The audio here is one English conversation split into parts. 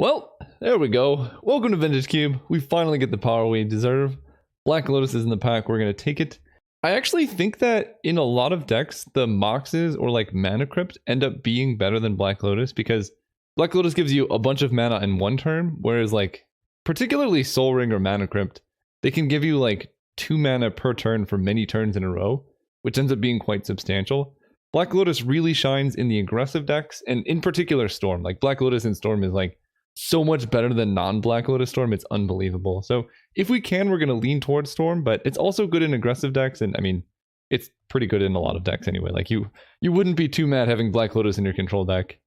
Well, there we go. Welcome to Vintage Cube. We finally get the power we deserve. Black Lotus is in the pack. We're going to take it. I actually think that in a lot of decks, the Moxes or like Mana Crypt end up being better than Black Lotus because Black Lotus gives you a bunch of mana in one turn, whereas like particularly Soul Ring or Mana Crypt, they can give you like 2 mana per turn for many turns in a row, which ends up being quite substantial. Black Lotus really shines in the aggressive decks, and in particular Storm. Like Black Lotus and Storm is like so much better than non-Black Lotus Storm. It's unbelievable. So if we can, we're going to lean towards Storm, but it's also good in aggressive decks. And I mean, it's pretty good in a lot of decks anyway. Like you wouldn't be too mad having Black Lotus in your control deck.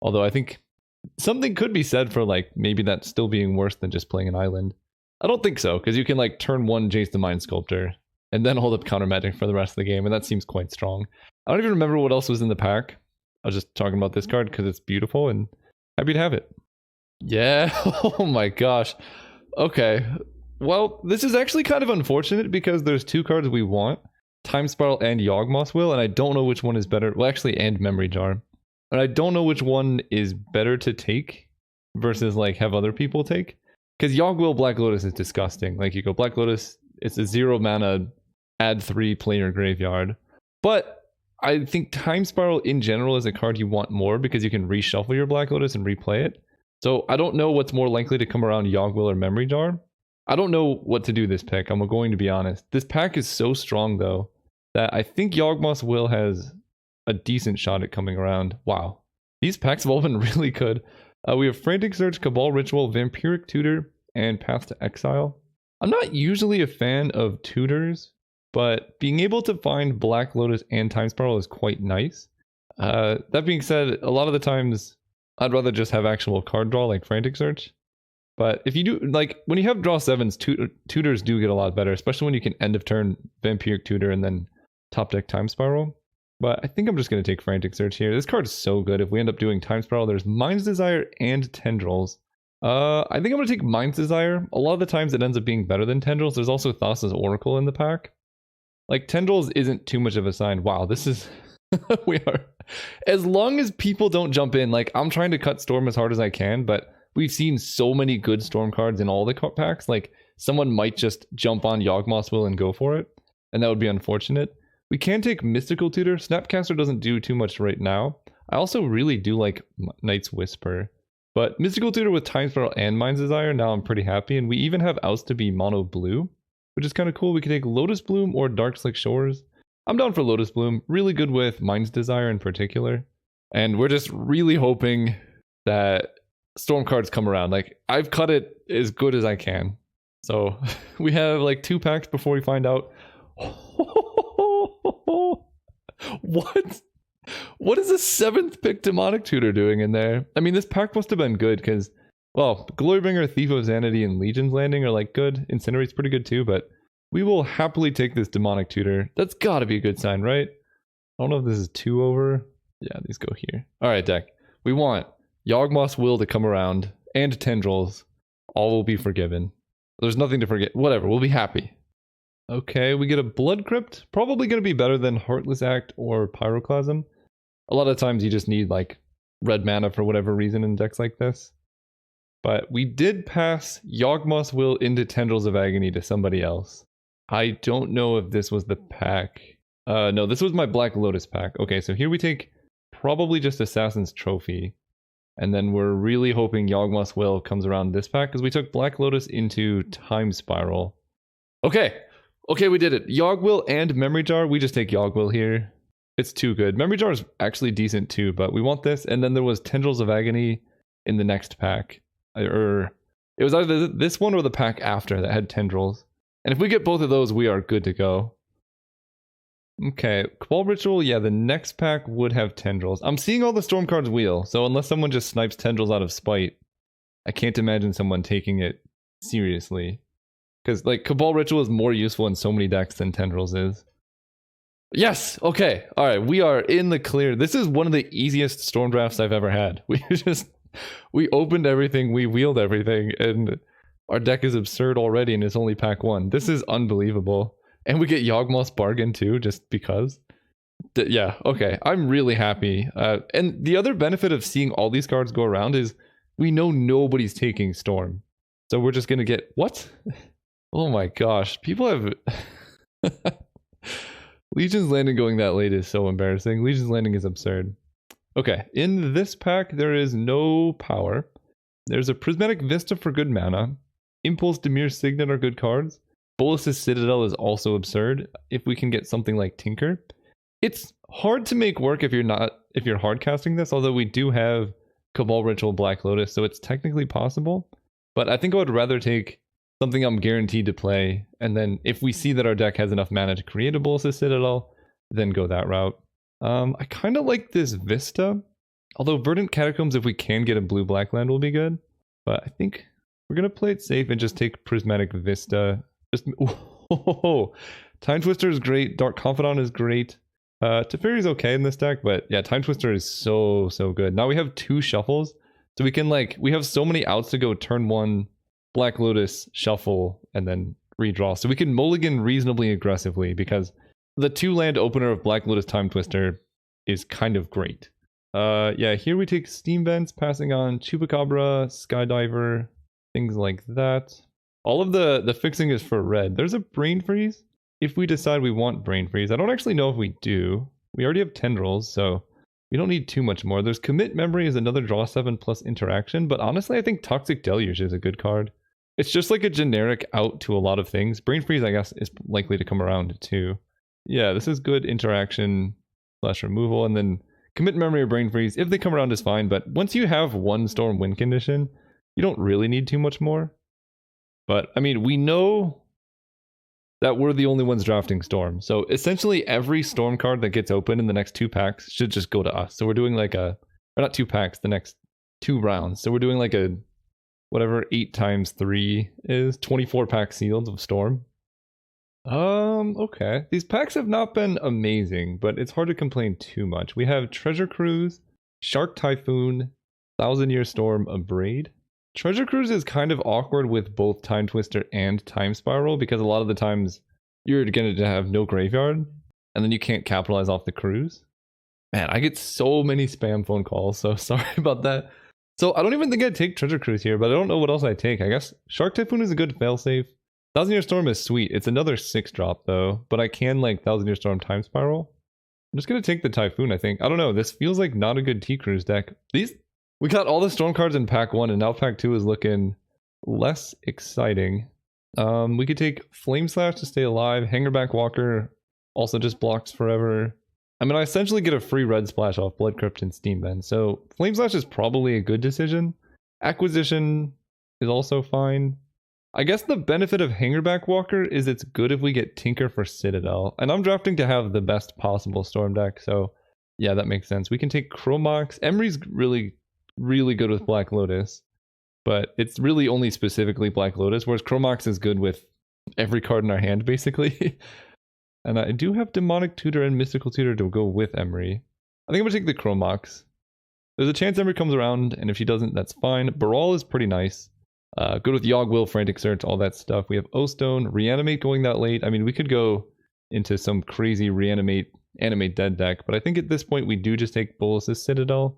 Although I think something could be said for like maybe that still being worse than just playing an island. I don't think so, because you can like turn 1 Jace the Mind Sculptor and then hold up counter magic for the rest of the game, and that seems quite strong. I don't even remember what else was in the pack. I was just talking about this card because it's beautiful and happy to have it. Yeah, oh my gosh. Okay, well, this is actually kind of unfortunate because there's 2 cards we want, Time Spiral and Yawgmoth's Will, and I don't know which one is better. Well, actually, and Memory Jar. And I don't know which one is better to take versus like have other people take. Because Yawg-Will Black Lotus is disgusting. Like you go Black Lotus, it's a 0 mana, add 3, play your graveyard. But I think Time Spiral in general is a card you want more because you can reshuffle your Black Lotus and replay it. So I don't know what's more likely to come around, Yawg-Will or Memory Jar. I don't know what to do this pick, I'm going to be honest. This pack is so strong though, that I think Yawgmoth's Will has a decent shot at coming around. Wow. These packs have all been really good. We have Frantic Search, Cabal Ritual, Vampiric Tutor, and Path to Exile. I'm not usually a fan of tutors, but being able to find Black Lotus and Time Spiral is quite nice. That being said, a lot of the times I'd rather just have actual card draw like Frantic Search. But if you do, like, when you have draw 7s, tutors do get a lot better, especially when you can end of turn Vampiric Tutor and then top deck Time Spiral. But I think I'm just going to take Frantic Search here. This card is so good. If we end up doing Time Spiral, there's Mind's Desire and Tendrils. I think I'm going to take Mind's Desire. A lot of the times it ends up being better than Tendrils. There's also Thassa's Oracle in the pack. Like, Tendrils isn't too much of a sign. Wow, this is... we are... As long as people don't jump in, like, I'm trying to cut Storm as hard as I can, but we've seen so many good Storm cards in all the packs. Like, someone might just jump on Yawgmoth's Will and go for it, and that would be unfortunate. We can take Mystical Tutor. Snapcaster doesn't do too much right now. I also really do like Night's Whisper. But Mystical Tutor with Time Spiral and Mind's Desire, now I'm pretty happy. And we even have outs to be mono blue, which is kind of cool. We can take Lotus Bloom or Dark Slick Shores. I'm down for Lotus Bloom. Really good with Mind's Desire in particular. And we're just really hoping that Storm cards come around. Like, I've cut it as good as I can. So we have like 2 packs before we find out. What is a 7th pick Demonic Tutor doing in there? I mean, this pack must have been good because, well, Glorybringer, Thief of Zanity, and Legion's Landing are like good. Incinerate's pretty good too, but we will happily take this Demonic Tutor. That's gotta be a good sign, right? I don't know if this is 2 over. Yeah, these go here. Alright, deck. We want Yawgmoth's Will to come around and Tendrils. All will be forgiven. There's nothing to forget. Whatever, we'll be happy. Okay, we get a Blood Crypt. Probably going to be better than Heartless Act or Pyroclasm. A lot of times you just need like red mana for whatever reason in decks like this. But we did pass Yawgmoth's Will into Tendrils of Agony to somebody else. I don't know if this was the pack. No, this was my Black Lotus pack. Okay, so here we take probably just Assassin's Trophy. And then we're really hoping Yawgmoth's Will comes around this pack because we took Black Lotus into Time Spiral. Okay, we did it. Yawg-Will and Memory Jar. We just take Yawg-Will here. It's too good. Memory Jar is actually decent too, but we want this. And then there was Tendrils of Agony in the next pack. It was either this one or the pack after that had Tendrils. And if we get both of those, we are good to go. Okay, Cabal Ritual. Yeah, the next pack would have Tendrils. I'm seeing all the Storm cards wheel, so unless someone just snipes Tendrils out of spite, I can't imagine someone taking it seriously. Because, like, Cabal Ritual is more useful in so many decks than Tendrils is. Yes! Okay. Alright, we are in the clear. This is one of the easiest Storm drafts I've ever had. We opened everything, we wheeled everything, and our deck is absurd already, and it's only pack 1. This is unbelievable. And we get Yawgmoth's Bargain too, just because. Yeah, okay. I'm really happy. And the other benefit of seeing all these cards go around is We know nobody's taking Storm. So we're just gonna get... What? Oh my gosh. People have... Legion's Landing going that late is so embarrassing. Legion's Landing is absurd. Okay, in this pack, there is no power. There's a Prismatic Vista for good mana. Impulse, Dimir, Signet are good cards. Bolus's Citadel is also absurd if we can get something like Tinker. It's hard to make work if you're hard casting this, although we do have Cabal Ritual, Black Lotus, so it's technically possible. But I think I would rather take something I'm guaranteed to play, and then if we see that our deck has enough mana to create a Bolus's Citadel, then go that route. I kind of like this Vista, although Verdant Catacombs, if we can get a blue-black land, will be good. But I think we're going to play it safe and just take Prismatic Vista. Just, oh, Time Twister is great, Dark Confidant is great. Teferi is okay in this deck, but yeah, Time Twister is so good. Now we have 2 shuffles, so we can we have so many outs to go turn 1, Black Lotus, shuffle, and then redraw. So we can mulligan reasonably aggressively because the 2-land opener of Black Lotus Time Twister is kind of great. Yeah, here we take Steam Vents, passing on Chupacabra, Skydiver, things like that. All of the fixing is for red. There's a Brain Freeze if we decide we want Brain Freeze. I don't actually know if we do. We already have Tendrils, so we don't need too much more. There's Commit Memory is another draw 7 plus interaction, but honestly I think Toxic Deluge is a good card. It's just like a generic out to a lot of things. Brain Freeze, I guess, is likely to come around too. Yeah, this is good interaction / removal, and then Commit Memory or Brain Freeze, if they come around, is fine, but once you have 1 Storm win condition, you don't really need too much more. But, I mean, we know that we're the only ones drafting Storm, so essentially every Storm card that gets opened in the next 2 packs should just go to us. So we're doing like a... or not 2 packs, the next 2 rounds. So we're doing like a... whatever 8 times 3 is, 24 pack sealed of Storm. Okay. These packs have not been amazing, but it's hard to complain too much. We have Treasure Cruise, Shark Typhoon, 1000-Year Storm, Abrade. Treasure Cruise is kind of awkward with both Time Twister and Time Spiral because a lot of the times you're going to have no graveyard and then you can't capitalize off the cruise. Man, I get so many spam phone calls, so sorry about that. So I don't even think I'd take Treasure Cruise here, but I don't know what else I'd take. I guess Shark Typhoon is a good failsafe. 1000-Year Storm is sweet. It's another 6-drop though, but I can 1000-Year Storm Time Spiral. I'm just going to take the Typhoon, I think. I don't know, this feels like not a good T-Cruise deck. We got all the Storm cards in pack 1, and now pack 2 is looking less exciting. We could take Flame Slash to stay alive. Hangerback Walker also just blocks forever. I mean, I essentially get a free red splash off Blood Crypt and Steam Vent, so Flame Slash is probably a good decision. Acquisition is also fine. I guess the benefit of Hangerback Walker is it's good if we get Tinker for Citadel, and I'm drafting to have the best possible Storm deck, so yeah, that makes sense. We can take Chromox. Emery's really good with Black Lotus, but it's really only specifically Black Lotus, whereas Chromox is good with every card in our hand, basically. And I do have Demonic Tutor and Mystical Tutor to go with Emery. I think I'm going to take the Chromox. There's a chance Emery comes around, and if she doesn't, that's fine. Baral is pretty nice. Good with Yogg Will, Frantic Search, all that stuff. We have O-Stone, Reanimate going that late. I mean, we could go into some crazy Reanimate, Animate Dead deck, but I think at this point we do just take Bolus's Citadel.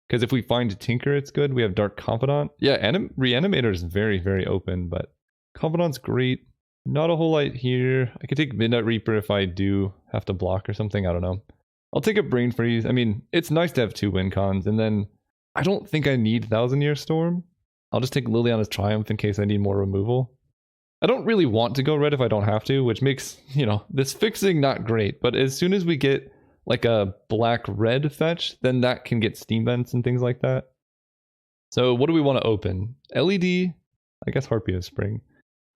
Because if we find Tinker, it's good. We have Dark Confidant. Yeah, Reanimator is very open, but Confidant's great. Not a whole lot here. I could take Midnight Reaper if I do have to block or something. I don't know. I'll take a Brain Freeze. I mean, it's nice to have 2 win cons, and then I don't think I need 1000-Year Storm. I'll just take Liliana's Triumph in case I need more removal. I don't really want to go red if I don't have to, which makes, this fixing not great. But as soon as we get like a black-red fetch, then that can get Steam Vents and things like that. So what do we want to open? LED, I guess Harpy of Spring.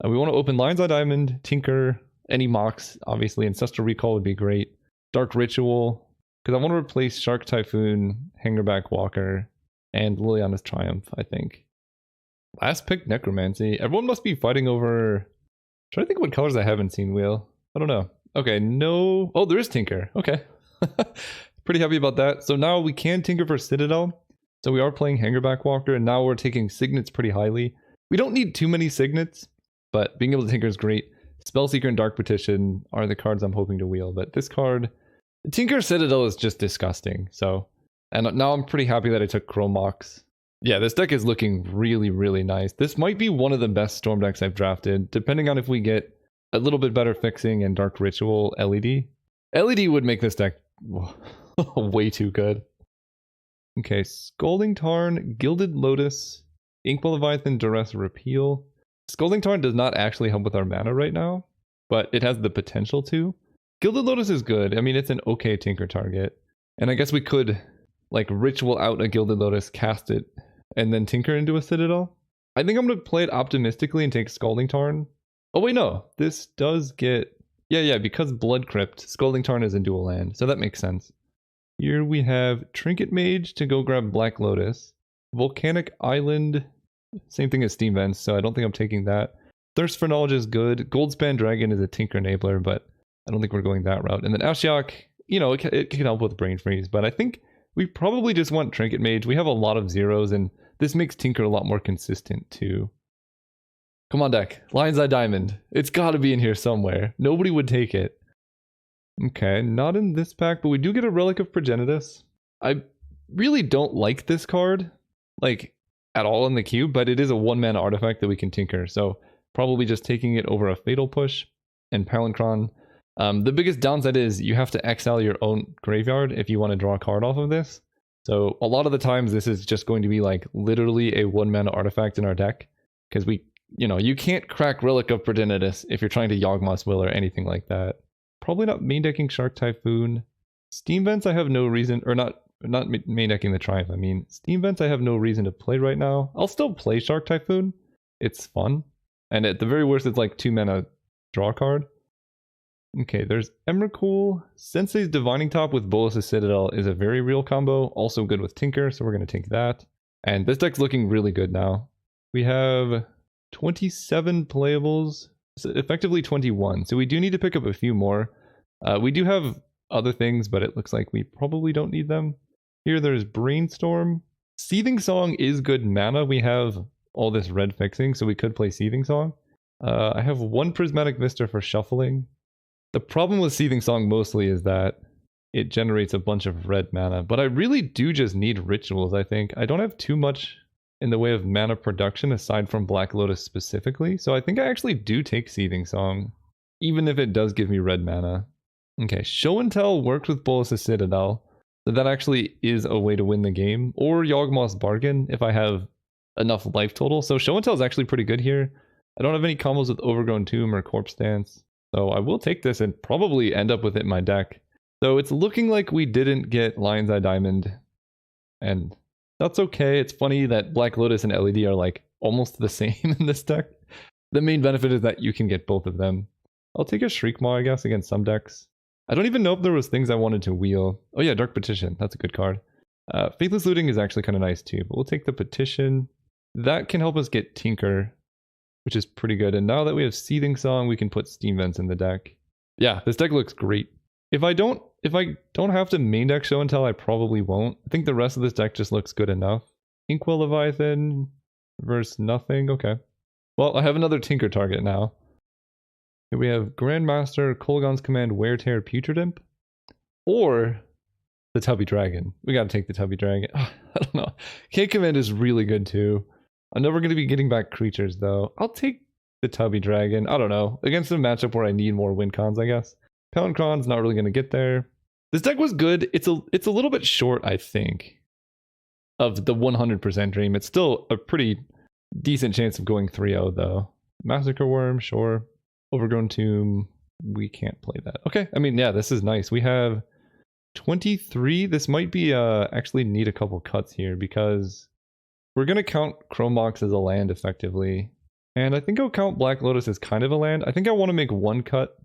We want to open Lion's Eye Diamond, Tinker, any Mox, obviously. Ancestral Recall would be great. Dark Ritual, because I want to replace Shark Typhoon, Hangerback Walker, and Liliana's Triumph, I think. Last pick, Necromancy. Everyone must be fighting over... I'm trying to think what colors I haven't seen, Wheel. I don't know. Okay, no... Oh, there is Tinker. Okay. Pretty happy about that. So now we can Tinker for Citadel. So we are playing Hangerback Walker, and now we're taking Signets pretty highly. We don't need too many Signets, but being able to Tinker is great. Spellseeker and Dark Petition are the cards I'm hoping to wheel, but this card... Tinker Citadel is just disgusting, so... And now I'm pretty happy that I took Chromox. Yeah, this deck is looking really, really nice. This might be one of the best Storm decks I've drafted, depending on if we get a little bit better fixing and Dark Ritual LED. LED would make this deck way too good. Okay, Scalding Tarn, Gilded Lotus, Inkwell Leviathan, Duress Repeal. Scalding Tarn does not actually help with our mana right now, but it has the potential to. Gilded Lotus is good. I mean, it's an okay Tinker target. And I guess we could, like, Ritual out a Gilded Lotus, cast it, and then Tinker into a Citadel. I think I'm going to play it optimistically and take Scalding Tarn. Oh, wait, no. This does get... Yeah, because Blood Crypt, Scalding Tarn is in dual land, so that makes sense. Here we have Trinket Mage to go grab Black Lotus. Volcanic Island, same thing as Steam Vents, so I don't think I'm taking that. Thirst for Knowledge is good. Goldspan Dragon is a Tinker Enabler, but I don't think we're going that route. And then Ashiok, you know, it can help with Brain Freeze, but I think we probably just want Trinket Mage. We have a lot of zeros, and this makes Tinker a lot more consistent too. Come on, deck. Lion's Eye Diamond. It's got to be in here somewhere. Nobody would take it. Okay, not in this pack, but we do get a Relic of Progenitus. I really don't like this card, like, at all in the cube, but it is a 1-mana artifact that we can tinker, so probably just taking it over a Fatal Push and Palinchron. The biggest downside is you have to exile your own graveyard if you want to draw a card off of this. So a lot of the times this is just going to be like literally a 1-mana artifact in our deck, because we, you know, you can't crack Relic of Progenitus if you're trying to Yawgmoth's Will or anything like that. Probably not main decking Shark Typhoon. Steam Vents I have no reason, or not main decking the Triumph, I mean. Steam Vents I have no reason to play right now. I'll still play Shark Typhoon. It's fun. And at the very worst, it's like 2-mana draw card. Okay, there's Emrakul. Sensei's Divining Top with Bolas' Citadel is a very real combo. Also good with Tinker, so we're going to take that. And this deck's looking really good now. We have 27 playables. Effectively 21, so we do need to pick up a few more. We do have other things, but it looks like we probably don't need them. Here there's Brainstorm. Seething Song is good mana. We have all this red fixing, so we could play Seething Song. I have 1 Prismatic Vista for shuffling. The problem with Seething Song mostly is that it generates a bunch of red mana, but I really do just need rituals, I think. I don't have too much in the way of mana production aside from Black Lotus specifically, so I think I actually do take Seething Song, even if it does give me red mana. Okay, Show and Tell worked with Bolas' Citadel, so that actually is a way to win the game, or Yawgmoth's Bargain if I have enough life total. So Show and Tell is actually pretty good here. I don't have any combos with Overgrown Tomb or Corpse Dance, so I will take this and probably end up with it in my deck. So it's looking like we didn't get Lion's Eye Diamond, and that's okay. It's funny that Black Lotus and LED are like almost the same in this deck. The main benefit is that you can get both of them. I'll take a Shriekmaw, I guess, against some decks. I don't even know if there was things I wanted to wheel. Oh yeah, Dark Petition. That's a good card. Faithless Looting is actually kind of nice too, but we'll take the Petition. That can help us get Tinker, which is pretty good. And now that we have Seething Song, we can put Steam Vents in the deck. Yeah, this deck looks great. If I don't have to main deck Show and Tell, I probably won't. I think the rest of this deck just looks good enough. Inkwell Leviathan versus nothing. Okay. Well, I have another Tinker target now. Here we have Grandmaster, Kolaghan's Command, Wear Tear, Putrid Imp, or the Tubby Dragon. We gotta take the Tubby Dragon. I don't know. K-Command is really good too. I'm never gonna be getting back creatures though. I'll take the Tubby Dragon. I don't know. Against a matchup where I need more win cons, I guess. Palinchron's not really gonna get there. This deck was good. It's a little bit short, I think, of the 100% dream. It's still a pretty decent chance of going 3-0 though. Massacre Worm, sure. Overgrown Tomb, we can't play that. Okay, I mean, yeah, this is nice. We have 23. This might be actually need a couple cuts here because we're gonna count Chromox as a land effectively. And I think I'll count Black Lotus as kind of a land. I think I want to make 1 cut.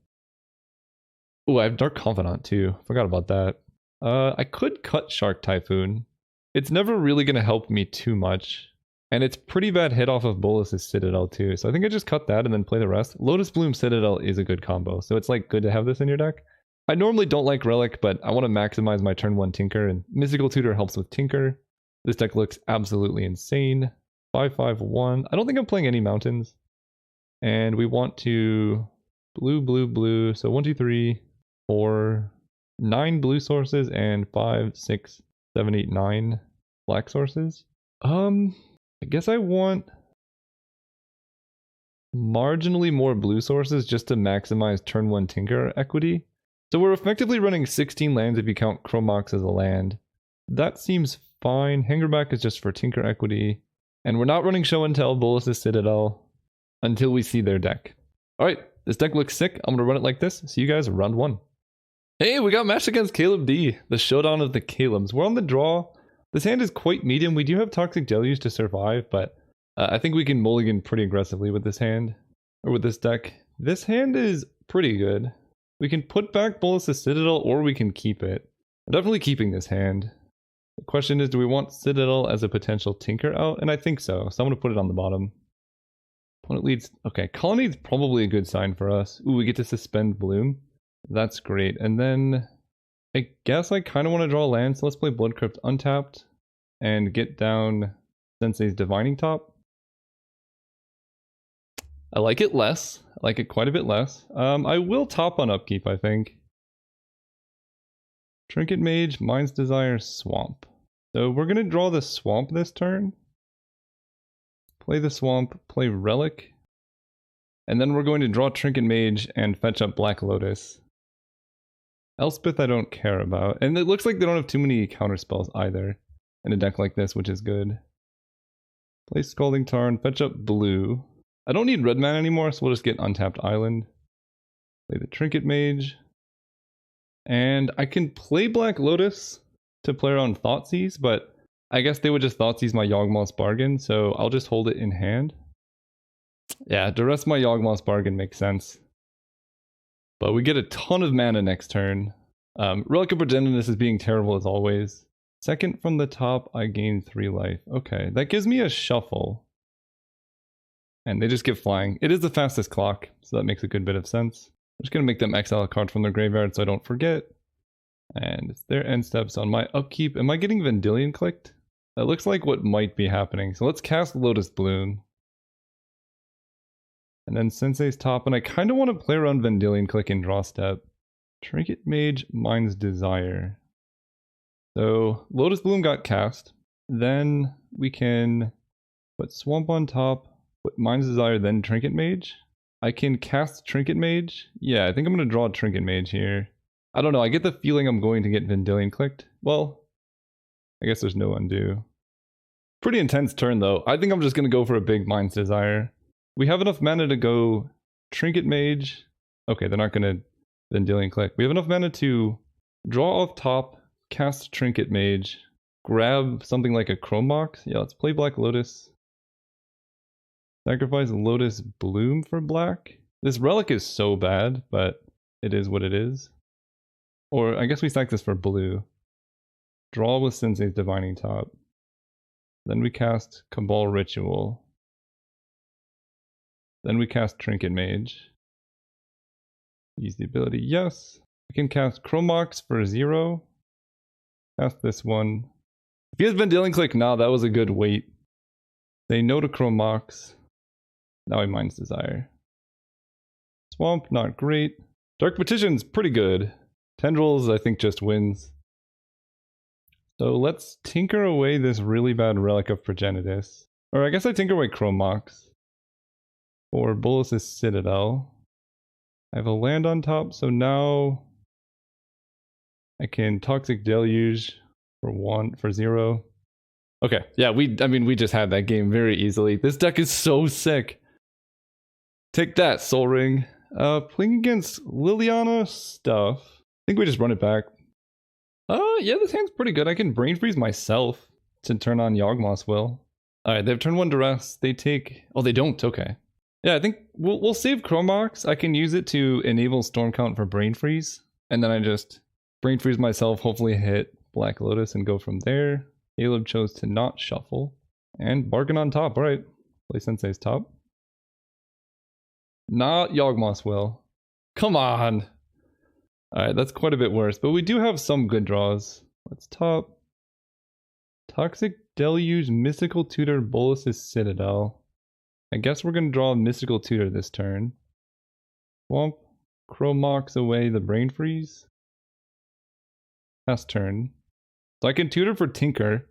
Oh, I have Dark Confidant too. Forgot about that. I could cut Shark Typhoon. It's never really going to help me too much. And it's pretty bad hit off of Bolas' Citadel too. So I think I just cut that and then play the rest. Lotus Bloom Citadel is a good combo. So it's like good to have this in your deck. I normally don't like Relic, but I want to maximize my turn 1 Tinker. And Mystical Tutor helps with Tinker. This deck looks absolutely insane. 5/5/1. I don't think I'm playing any mountains. And we want to blue, blue, blue. So 1, 2, 3, 4, 9 blue sources and 5, 6, 7, 8, 9 black sources. I guess I want marginally more blue sources just to maximize turn 1 Tinker equity. So we're effectively running 16 lands if you count Chromox as a land. That seems fine. Hangerback is just for Tinker equity. And we're not running Show and Tell, Bolus's Citadel until we see their deck. Alright, this deck looks sick. I'm gonna run it like this. See you guys round 1. Hey, we got matched against Caleb D, the showdown of the Calebs. We're on the draw. This hand is quite medium. We do have Toxic Deluge to survive, but I think we can mulligan pretty aggressively with this hand, or with this deck. This hand is pretty good. We can put back Bolus's Citadel, or we can keep it. I'm definitely keeping this hand. The question is, do we want Citadel as a potential Tinker out? And I think so, so I'm going to put it on the bottom. Opponent leads... Okay, Colonnade's probably a good sign for us. Ooh, we get to suspend Bloom. That's great. And then I guess I kind of want to draw land, so let's play Blood Crypt untapped and get down Sensei's Divining Top. I like it less. I like it quite a bit less. I will top on upkeep, I think. Trinket Mage, Mind's Desire, Swamp. So we're going to draw the Swamp this turn. Play the Swamp, play Relic. And then we're going to draw Trinket Mage and fetch up Black Lotus. Elspeth I don't care about. And it looks like they don't have too many counterspells either in a deck like this, which is good. Play Scalding Tarn, fetch up blue. I don't need red mana anymore, so we'll just get Untapped Island. Play the Trinket Mage. And I can play Black Lotus to play around Thoughtseize, but I guess they would just Thoughtseize my Yawgmoth's Bargain, so I'll just hold it in hand. Yeah, the rest of my Yawgmoth's Bargain makes sense. But we get a ton of mana next turn. Relic of Progenitus is being terrible as always. Second from the top, I gain 3 life. Okay, that gives me a shuffle. And they just get flying. It is the fastest clock, so that makes a good bit of sense. I'm just going to make them exile a card from their graveyard so I don't forget. And it's their end steps on my upkeep. Am I getting Vendilion clicked? That looks like what might be happening. So let's cast Lotus Bloom. And then Sensei's Top, and I kind of want to play around Vendilion click and draw step. Trinket Mage, Mind's Desire. So Lotus Bloom got cast. Then we can put Swamp on top. Put Mind's Desire, then Trinket Mage. I can cast Trinket Mage. Yeah, I think I'm going to draw a Trinket Mage here. I don't know, I get the feeling I'm going to get Vendilion clicked. Well, I guess there's no undo. Pretty intense turn though. I think I'm just going to go for a big Mind's Desire. We have enough mana to go Trinket Mage. Okay, they're not going to Vendilion click. We have enough mana to draw off top, cast Trinket Mage, grab something like a Chromox. Yeah, let's play Black Lotus. Sacrifice Lotus Bloom for black. This relic is so bad, but it is what it is. Or I guess we sack this for blue. Draw with Sensei's Divining Top. Then we cast Cabal Ritual. Then we cast Trinket Mage. Use the ability, yes. I can cast Chromox for 0. Cast this one. If he has Vendilion click, nah, that was a good wait. Say no to Chromox. Now he Mind's Desire. Swamp, not great. Dark Petition's pretty good. Tendrils, I think, just wins. So let's tinker away this really bad Relic of Progenitus. Or I guess I tinker away Chromox. For Bolus's Citadel. I have a land on top, so now I can Toxic Deluge for 0. Okay, yeah, I mean, we just had that game very easily. This deck is so sick. Take that, Soul Ring. Playing against Liliana stuff. I think we just run it back. Yeah, this hand's pretty good. I can Brain Freeze myself to turn on Yawgmoth's Will. Alright, they have turn 1 duress. They take... Oh, they don't. Okay. Yeah, I think we'll save Chromox. I can use it to enable Storm Count for Brain Freeze. And then I just Brain Freeze myself, hopefully hit Black Lotus and go from there. Caleb chose to not shuffle. And Bargain on top. Alright. Play Sensei's Top. Not Yawgmoth's Will. Come on! Alright, that's quite a bit worse. But we do have some good draws. Let's top. Toxic Deluge, Mystical Tutor, Bolus's Citadel. I guess we're going to draw a Mystical Tutor this turn. Swamp. Chromox away the Brain Freeze. Last turn. So I can tutor for Tinker.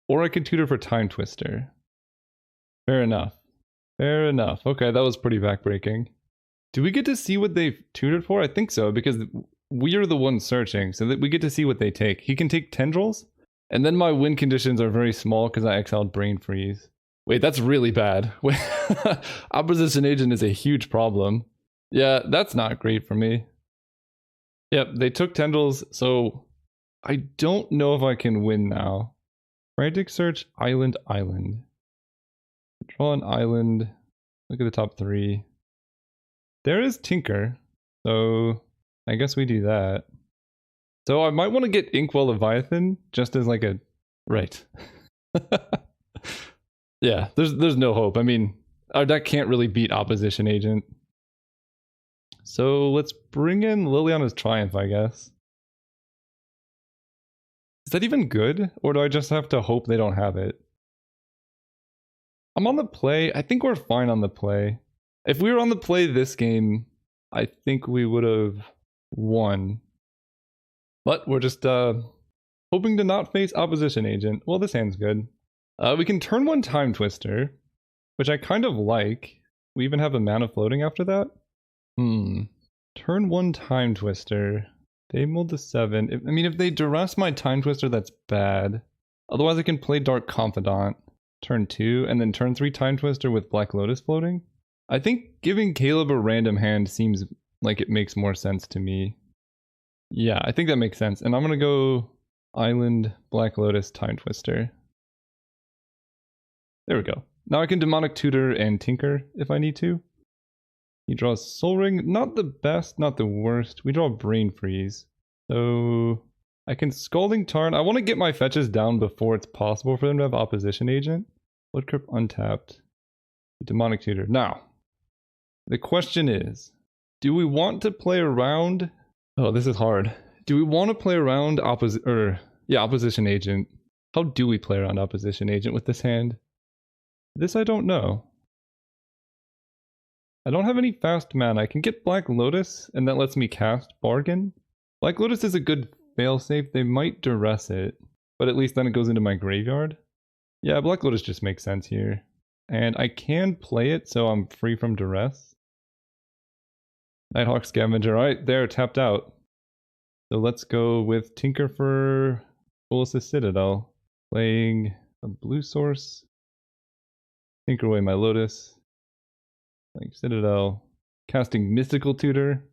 Or I could tutor for Time Twister. Fair enough. Fair enough. Okay, that was pretty backbreaking. Do we get to see what they've tutored for? I think so, because we are the ones searching, so that we get to see what they take. He can take Tendrils, and then my win conditions are very small because I exiled Brain Freeze. Wait, that's really bad. Opposition Agent is a huge problem. Yeah, that's not great for me. Yep, they took Tendrils, so I don't know if I can win now. Frantic Search, Island. Draw an island. Look at the top 3. There is Tinker, so I guess we do that. So I might want to get Inkwell Leviathan just as like a... Right. Yeah, there's no hope. I mean, our deck can't really beat Opposition Agent. So let's bring in Liliana's Triumph, I guess. Is that even good? Or do I just have to hope they don't have it? I'm on the play. I think we're fine on the play. If we were on the play this game, I think we would have won. But we're just hoping to not face Opposition Agent. Well, this hand's good. We can turn 1 Time Twister, which I kind of like. We even have a mana floating after that. Turn 1 Time Twister. They mold to 7. I mean, if they duress my Time Twister, that's bad. Otherwise, I can play Dark Confidant. Turn 2, and then turn 3 Time Twister with Black Lotus floating. I think giving Caleb a random hand seems like it makes more sense to me. Yeah, I think that makes sense. And I'm gonna go Island, Black Lotus, Time Twister. There we go. Now I can Demonic Tutor and Tinker if I need to. He draws Soul Ring. Not the best, not the worst. We draw Brain Freeze. So I can Scalding Tarn. I want to get my fetches down before it's possible for them to have Opposition Agent. Blood Crypt untapped. Demonic Tutor. Now, the question is, do we want to play around... Oh, this is hard. Do we want to play around Opposition Agent? How do we play around Opposition Agent with this hand? This I don't know. I don't have any fast mana. I can get Black Lotus, and that lets me cast Bargain. Black Lotus is a good failsafe. They might duress it, but at least then it goes into my graveyard. Yeah, Black Lotus just makes sense here. And I can play it, so I'm free from duress. Nighthawk Scavenger. Alright, they're tapped out. So let's go with Tinker for Bolas's Citadel. Playing a blue source. Tinker away my Lotus. Like Citadel, casting Mystical Tutor.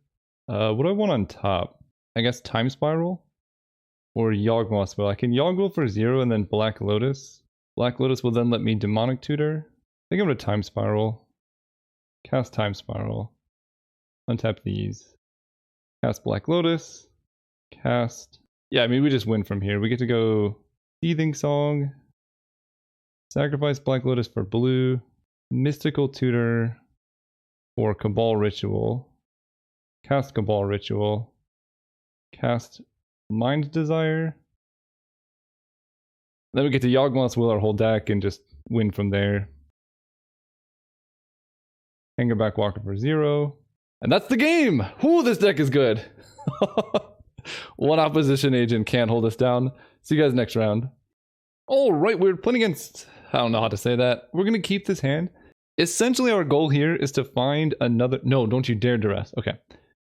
What do I want on top? I guess Time Spiral? Or Yawgmoth's Will. I can Yawgmoth for 0 and then Black Lotus. Black Lotus will then let me Demonic Tutor. I think I'm going to Time Spiral. Cast Time Spiral. Untap these. Cast Black Lotus. Cast... Yeah, I mean, we just win from here. We get to go Seething Song. Sacrifice Black Lotus for blue. Mystical Tutor. Or Cabal Ritual. Cast Cabal Ritual. Cast Mind Desire. Then we get to Yawgmoth's Will our whole deck and just win from there. Hangerback Walker for 0. And that's the game! Whoo, this deck is good! One Opposition Agent can't hold us down. See you guys next round. Alright, we're playing against... I don't know how to say that. We're going to keep this hand. Essentially, our goal here is to find another... No, don't you dare duress. Okay.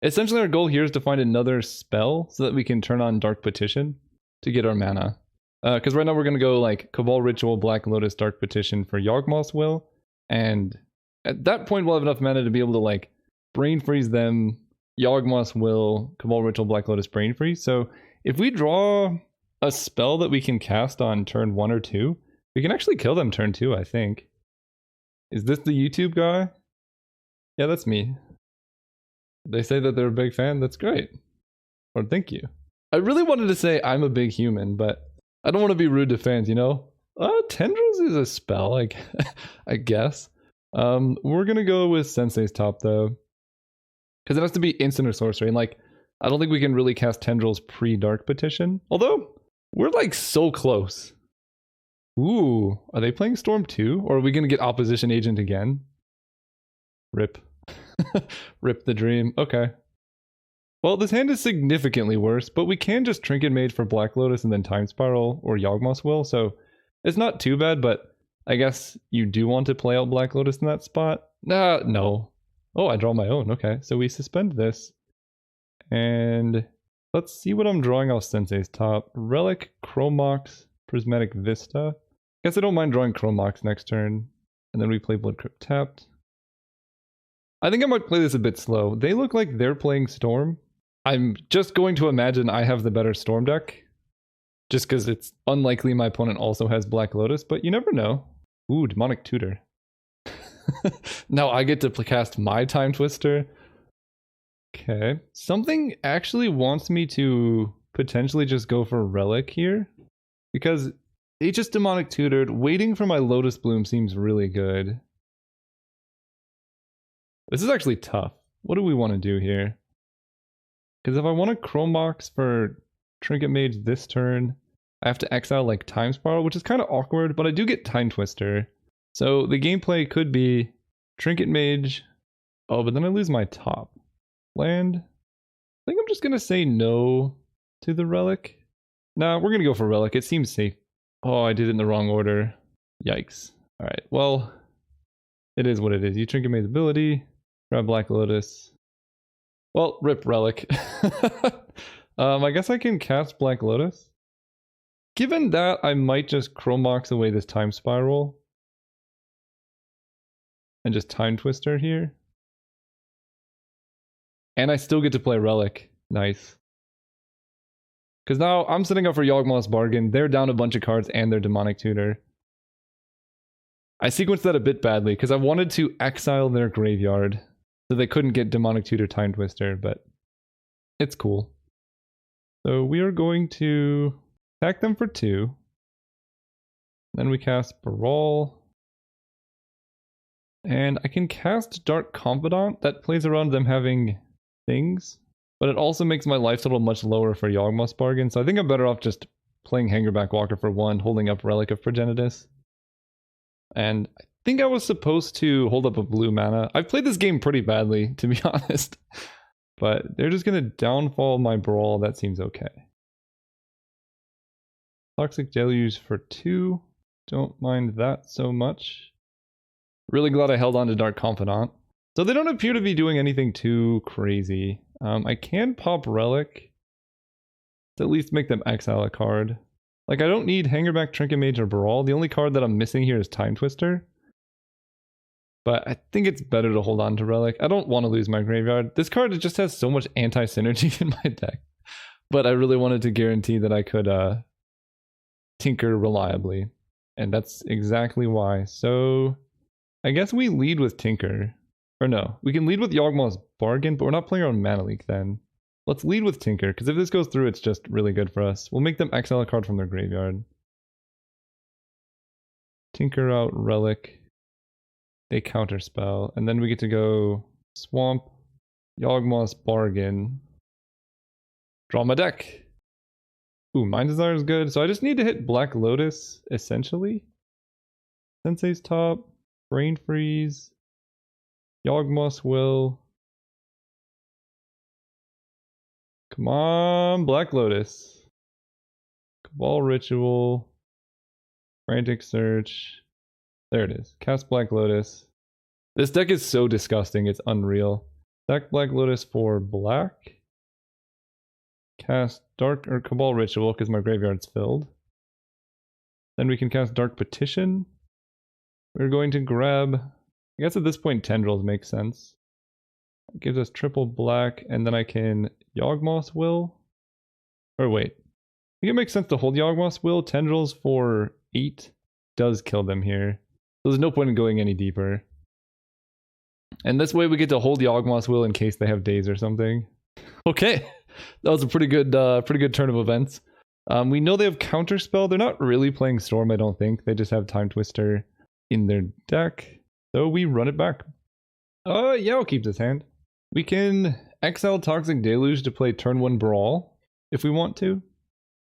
Essentially, our goal here is to find another spell so that we can turn on Dark Petition to get our mana. Because right now we're going to go like Cabal Ritual, Black Lotus, Dark Petition for Yawgmoth's Will. And at that point, we'll have enough mana to be able to like Brain Freeze them, Yawgmoth's Will, Cabal Ritual, Black Lotus, Brain Freeze. So if we draw a spell that we can cast on turn 1 or 2, we can actually kill them turn 2, I think. Is this the YouTube guy? Yeah, that's me. They say that they're a big fan. That's great. Or thank you. I really wanted to say I'm a big human, but I don't want to be rude to fans, you know? Tendrils is a spell, like I guess. We're gonna go with Sensei's Top though. Because it has to be instant or sorcery, and like I don't think we can really cast Tendrils pre-Dark Petition. Although, we're like so close. Ooh, are they playing Storm 2? Or are we gonna get Opposition Agent again? Rip. Rip the dream. Okay. Well, this hand is significantly worse, but we can just Trinket Mage for Black Lotus and then Time Spiral or Yawgmoth's Will, so It's not too bad, but I guess you do want to play out Black Lotus in that spot. No. Oh, I draw my own. Okay, so we suspend this. And let's see what I'm drawing off Sensei's top. Relic, Chromox, Prismatic Vista. Guess I don't mind drawing Chromox next turn. And then we play Blood Crypt tapped. I think I might play this a bit slow. They look like they're playing Storm. I'm just going to imagine I have the better Storm deck. Just because it's unlikely my opponent also has Black Lotus, but you never know. Ooh, Demonic Tutor. Now I get to cast my Time Twister. Okay. Something actually wants me to potentially just go for Relic here. Because they just Demonic Tutored. Waiting for my Lotus Bloom seems really good. This is actually tough. What do we want to do here? Because if I want to Chromox for Trinket Mage this turn, I have to exile like Time Spiral, which is kind of awkward, but I do get Time Twister. So the gameplay could be Trinket Mage. Oh, but then I lose my top. Land. I think I'm just going to say no to the Relic. Nah, we're going to go for Relic. It seems safe. Oh, I did it in the wrong order. Yikes. Alright, well, it is what it is. You Trinket Mage ability, grab Black Lotus. Well, rip Relic. I guess I can cast Black Lotus. Given that, I might just Chromox away this Time Spiral. And just Time Twister here. And I still get to play Relic. Nice. Because now I'm setting up for Yawgmoth's Bargain. They're down a bunch of cards and their Demonic Tutor. I sequenced that a bit badly because I wanted to exile their graveyard. So they couldn't get Demonic Tutor Time Twister, but it's cool. So we are going to attack them for 2. Then we cast Brawl. And I can cast Dark Confidant. That plays around them having things. But it also makes my life total much lower for Yawgmoth's Bargain. So I think I'm better off just playing Hangerback Walker for 1, holding up Relic of Progenitus. And I think I was supposed to hold up a blue mana. I've played this game pretty badly, to be honest. But they're just going to downfall my Brawl. That seems okay. Toxic Deluge for 2. Don't mind that so much. Really glad I held on to Dark Confidant. So they don't appear to be doing anything too crazy. I can pop Relic to at least make them exile a card. Like, I don't need Hangerback, Trinket Mage, or Brawl. The only card that I'm missing here is Time Twister. But I think it's better to hold on to Relic. I don't want to lose my graveyard. This card just has so much anti-synergy in my deck. But I really wanted to guarantee that I could tinker reliably. And that's exactly why. So I guess we lead with Tinker. Or no, we can lead with Yawgmoth's Bargain, but we're not playing our own Mana Leak then. Let's lead with Tinker, because if this goes through, it's just really good for us. We'll make them exile a card from their graveyard. Tinker out Relic. They counterspell. And then we get to go Swamp, Yawgmoth's Bargain. Draw my deck. Ooh, Mind Desire is good. So I just need to hit Black Lotus, essentially. Sensei's top, Brain Freeze, Yawgmoth's Will. Come on, Black Lotus. Cabal Ritual. Frantic Search. There it is. Cast Black Lotus. This deck is so disgusting, it's unreal. Sack Black Lotus for black. Cast Dark or Cabal Ritual because my graveyard's filled. Then we can cast Dark Petition. We're going to grab, I guess at this point Tendrils make sense. It gives us triple black, and then I can Yawgmoth's Will. Or wait, I think it makes sense to hold Yawgmoth's Will. Tendrils for 8 does kill them here. So there's no point in going any deeper. And this way we get to hold Yawgmoth's Will in case they have days or something. Okay, that was a pretty good turn of events. We know they have Counterspell. They're not really playing Storm, I don't think. They just have Time Twister in their deck. So we run it back. Yeah, I'll keep this hand. We can exile Toxic Deluge to play turn 1 Brawl if we want to.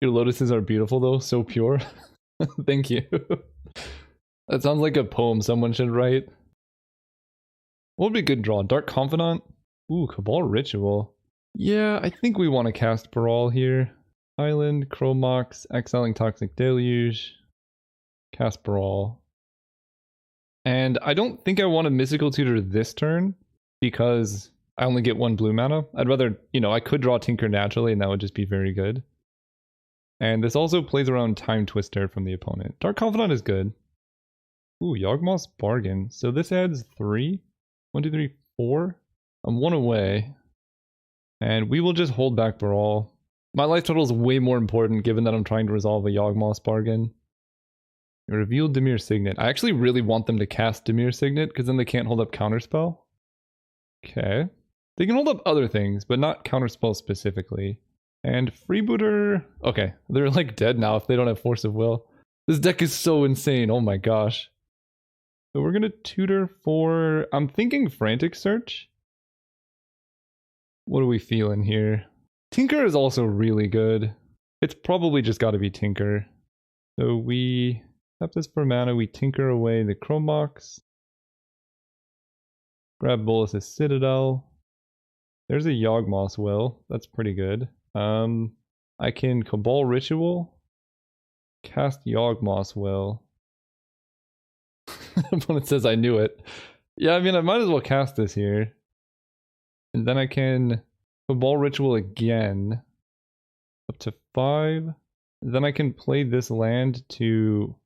Your Lotuses are beautiful though, so pure. Thank you. That sounds like a poem someone should write. What would be a good draw? Dark Confidant? Ooh, Cabal Ritual. Yeah, I think we want to cast Brawl here. Island, Chromox, exiling Toxic Deluge. cast Brawl. And I don't think I want a Mystical Tutor this turn because I only get 1 blue mana. I'd rather, you know, I could draw Tinker naturally and that would just be very good. And this also plays around Time Twister from the opponent. Dark Confidant is good. Ooh, Yawgmoth's Bargain. So this adds 3. 1, 2, 3, 4. I'm 1 away. And we will just hold back Brawl. My life total is way more important given that I'm trying to resolve a Yawgmoth's Bargain. You revealed Dimir Signet. I actually really want them to cast Dimir Signet because then they can't hold up Counterspell. Okay. They can hold up other things, but not Counterspell specifically. And Freebooter... Okay, they're like dead now if they don't have Force of Will. This deck is so insane, oh my gosh. So we're gonna tutor for... I'm thinking Frantic Search. What are we feeling here? Tinker is also really good. It's probably just gotta be Tinker. So we tap this for mana, we tinker away the Chromox. Grab Bolus's Citadel. There's a Yawgmoth's Will, that's pretty good. I can Cabal Ritual, cast Yawgmoth's Will. Opponent says I knew it. Yeah, I mean, I might as well cast this here. And then I can Cabal Ritual again. Up to 5. Then I can play this land to...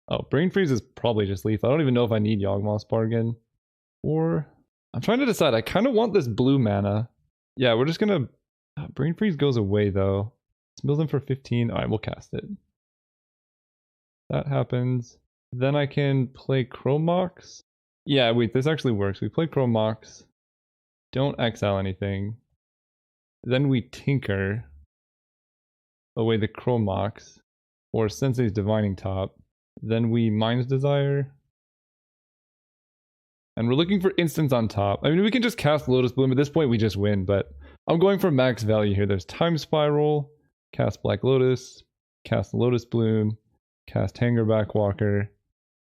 Oh, Brain Freeze is probably just Leaf. I don't even know if I need Yawgmoth's Bargain. Or... I'm trying to decide. I kind of want this blue mana. Yeah, we're just gonna... Brain Freeze goes away, though. Let's build them for 15. Alright, we'll cast it. That happens. Then I can play Chromox. Yeah, wait, this actually works. We play Chromox. Don't exile anything. Then we tinker away the Chromox. Or Sensei's Divining Top. Then we Mind's Desire. And we're looking for instants on top. I mean, we can just cast Lotus Bloom. At this point, we just win, but I'm going for max value here. There's Time Spiral, cast Black Lotus, cast Lotus Bloom, cast Hangerback Walker.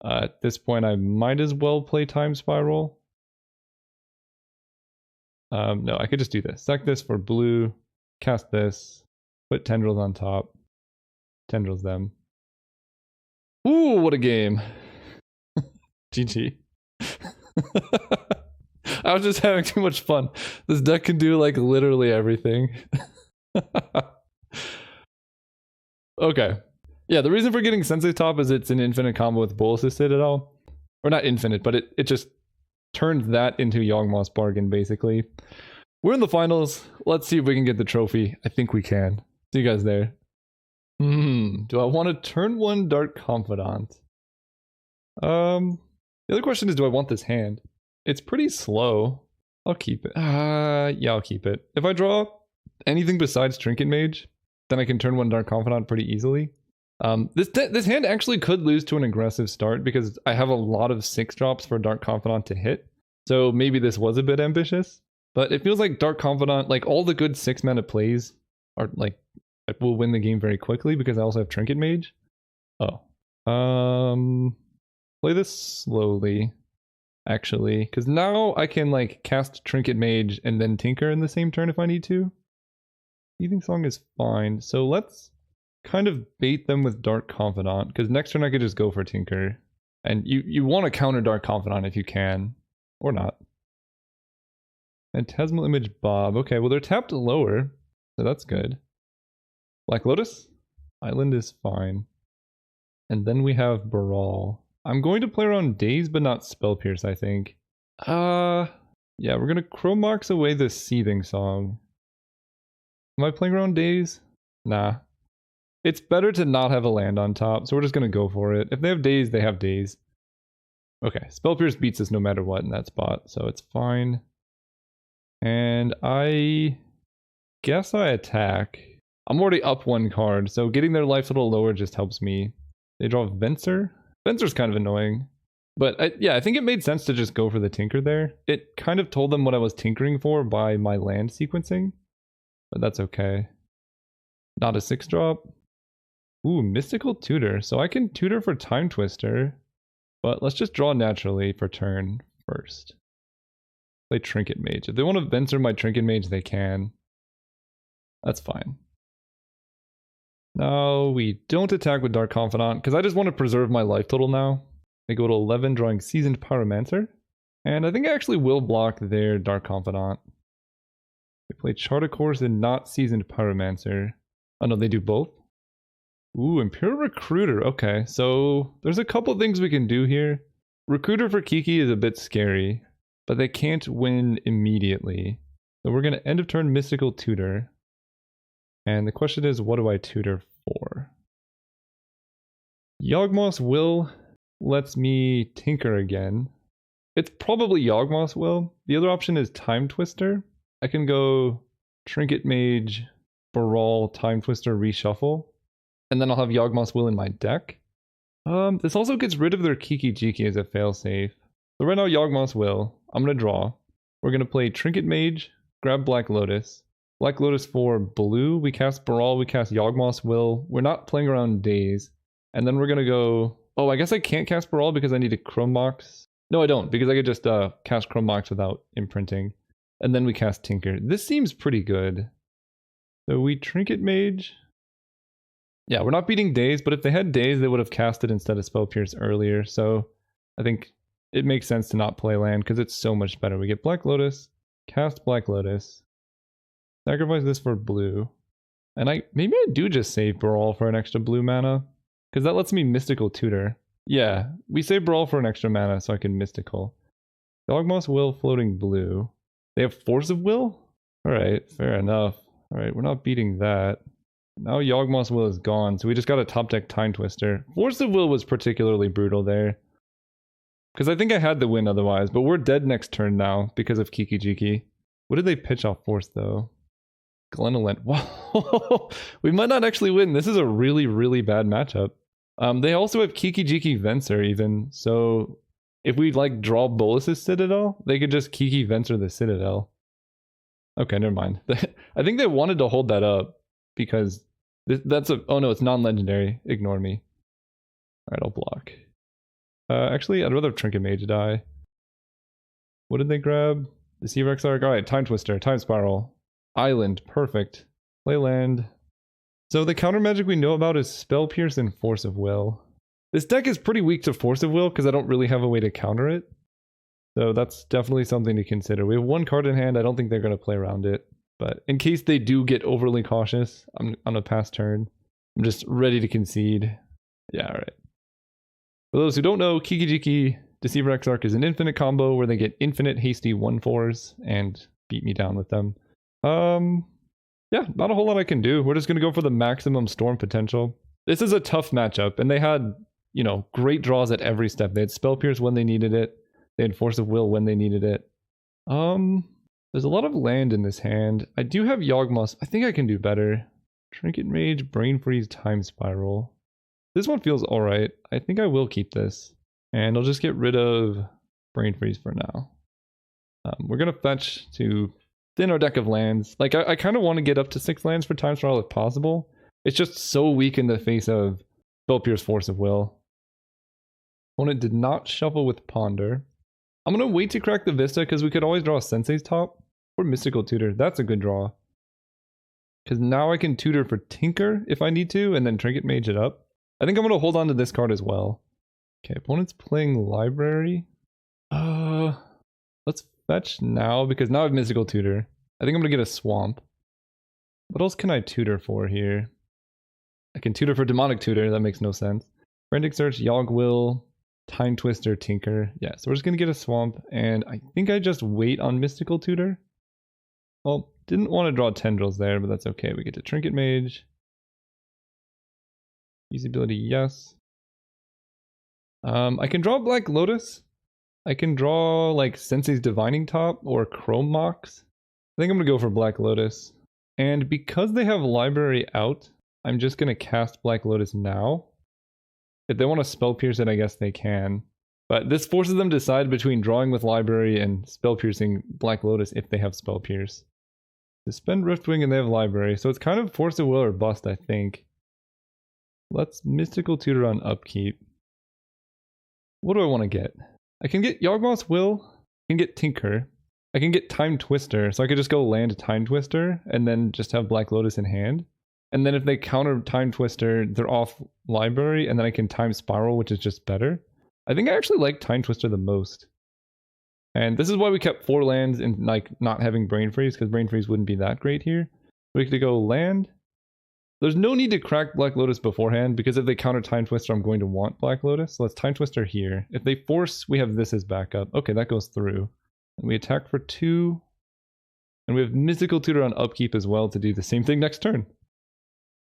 At this point, I might as well play Time Spiral. No, I could just do this. Sack this for blue, cast this, put Tendrils on top. Tendrils them. Ooh, what a game. GG. I was just having too much fun. This deck can do like literally everything. Okay. Yeah, the reason for getting Sensei Top is it's an infinite combo with Bolus's Citadel. Or not infinite, but it just turns that into Yawgmoth's Bargain, basically. We're in the finals. Let's see if we can get the trophy. I think we can. See you guys there. Do I want to turn 1 Dark Confidant? The other question is, do I want this hand? It's pretty slow. I'll keep it. Yeah, I'll keep it. If I draw anything besides Trinket Mage, then I can turn 1 Dark Confidant pretty easily. This hand actually could lose to an aggressive start because I have a lot of 6-drops for Dark Confidant to hit. So maybe this was a bit ambitious. But it feels like Dark Confidant, like all the good 6-mana plays are like, will win the game very quickly because I also have Trinket Mage. Oh. Play this slowly, actually, because now I can like cast Trinket Mage and then Tinker in the same turn if I need to. Evening Song is fine, so let's kind of bait them with Dark Confidant, because next turn I could just go for Tinker. And you want to counter Dark Confidant if you can, or not. Phantasmal Image Bob. Okay, well they're tapped lower, so that's good. Black Lotus? Island is fine. And then we have Baral. I'm going to play around Daze, but not Spell Pierce, I think. Yeah, we're gonna Chromox away the Seething Song. Am I playing around Daze? Nah. It's better to not have a land on top, so we're just gonna go for it. If they have Daze, they have Daze. Okay, Spell Pierce beats us no matter what in that spot, so it's fine. And I guess I attack. I'm already up 1 card, so getting their life total lower just helps me. They draw Venser. Venser's kind of annoying. But yeah, I think it made sense to just go for the Tinker there. It kind of told them what I was tinkering for by my land sequencing. But that's okay. Not a 6-drop. Ooh, Mystical Tutor. So I can tutor for Time Twister. But let's just draw naturally for turn first. Play Trinket Mage. If they want to Venser my Trinket Mage, they can. That's fine. Now we don't attack with Dark Confidant because I just want to preserve my life total now. They go to 11 drawing Seasoned Pyromancer. And I think I actually will block their Dark Confidant. They play Charter Course and not Seasoned Pyromancer. Oh no, they do both? Ooh, Imperial Recruiter. Okay, so there's a couple things we can do here. Recruiter for Kiki is a bit scary, but they can't win immediately. So we're going to end of turn Mystical Tutor. And the question is, what do I tutor for? Yawgmoth's Will lets me tinker again. It's probably Yawgmoth's Will. The other option is Time Twister. I can go Trinket Mage, Baral, Time Twister, reshuffle. And then I'll have Yawgmoth's Will in my deck. This also gets rid of their Kiki Jiki as a failsafe. So right now, Yawgmoth's Will. I'm going to draw. We're going to play Trinket Mage, grab Black Lotus. Black Lotus for blue. We cast Baral, we cast Yawgmoth's Will. We're not playing around Daze. And then we're going to go... Oh, I guess I can't cast Baral because I need a Chrome Mox. No, I don't, because I could just cast Chrome Mox without imprinting. And then we cast Tinker. This seems pretty good. So we Trinket Mage. Yeah, we're not beating Daze, but if they had Daze, they would have cast it instead of Spell Pierce earlier. So I think it makes sense to not play land because it's so much better. We get Black Lotus, cast Black Lotus, sacrifice this for blue. And maybe I do just save Baral for an extra blue mana, because that lets me Mystical Tutor. Yeah, we save Baral for an extra mana so I can Mystical. Yawgmoth's Will floating blue. They have Force of Will? Alright, fair enough. Alright, we're not beating that. Now Yawgmoth's Will is gone, so we just got a top deck Time Twister. Force of Will was particularly brutal there, because I think I had the win otherwise, but we're dead next turn now because of Kiki Jiki. What did they pitch off Force though? Glenolent. Wow, we might not actually win. This is a really, really bad matchup. They also have Kiki Jiki Venser even, so if we like draw Bolus's Citadel, they could just Kiki Venser the Citadel. Okay, never mind. I think they wanted to hold that up because that's a... Oh no, it's non-legendary. Ignore me. Alright, I'll block. Actually, I'd rather Trinket Mage die. What did they grab? The Sea Rexarch? Alright, Time Twister, Time Spiral. Island, perfect. Play land. So the counter magic we know about is Spell Pierce and Force of Will. This deck is pretty weak to Force of Will because I don't really have a way to counter it. So that's definitely something to consider. We have one card in hand. I don't think they're going to play around it. But in case they do get overly cautious, I'm on a pass turn. I'm just ready to concede. Yeah, alright. For those who don't know, Kiki Jiki Deceiver Exarch is an infinite combo where they get infinite hasty 1/4s and beat me down with them. Yeah, not a whole lot I can do. We're just going to go for the maximum storm potential. This is a tough matchup, and they had, you know, great draws at every step. They had Spell Pierce when they needed it. They had Force of Will when they needed it. There's a lot of land in this hand. I do have Yawgmoth. I think I can do better. Trinket Mage, Brain Freeze, Time Spiral. This one feels alright. I think I will keep this. And I'll just get rid of Brain Freeze for now. We're going to fetch to thin our deck of lands. Like, I kind of want to get up to 6 lands for Time Spiral if possible. It's just so weak in the face of Spell Pierce, Force of Will. Opponent did not shuffle with Ponder. I'm going to wait to crack the Vista because we could always draw a Sensei's Top or Mystical Tutor. That's a good draw. Because now I can tutor for Tinker if I need to and then Trinket Mage it up. I think I'm going to hold on to this card as well. Okay, opponent's playing Library. Let's fetch now because now I have Mystical Tutor. I think I'm going to get a Swamp. What else can I tutor for here? I can tutor for Demonic Tutor. That makes no sense. Frantic Search, Yawg Will, Time Twister, Tinker. Yeah, so we're just going to get a Swamp. And I think I just wait on Mystical Tutor. Well, didn't want to draw Tendrils there, but that's okay. We get to Trinket Mage. Easy ability, yes. I can draw Black Lotus. I can draw like Sensei's Divining Top or Chrome Mox. I think I'm going to go for Black Lotus. And because they have Library out, I'm just going to cast Black Lotus now. If they want to Spell Pierce it, I guess they can. But this forces them to decide between drawing with Library and Spell Piercing Black Lotus if they have Spell Pierce. Suspend Riftwing and they have Library, so it's kind of Force of Will or bust, I think. Let's Mystical Tutor on upkeep. What do I want to get? I can get Yawgmoth's Will, I can get Tinker, I can get Time Twister, so I could just go land Time Twister and then just have Black Lotus in hand. And then if they counter Time Twister, they're off library, and then I can Time Spiral, which is just better. I think I actually like Time Twister the most. And this is why we kept 4 lands and like not having Brain Freeze, because Brain Freeze wouldn't be that great here. We could go land. There's no need to crack Black Lotus beforehand, because if they counter Time Twister, I'm going to want Black Lotus. So let's Time Twister here. If they force, we have this as backup. Okay, that goes through. And we attack for 2. And we have Mystical Tutor on upkeep as well to do the same thing next turn.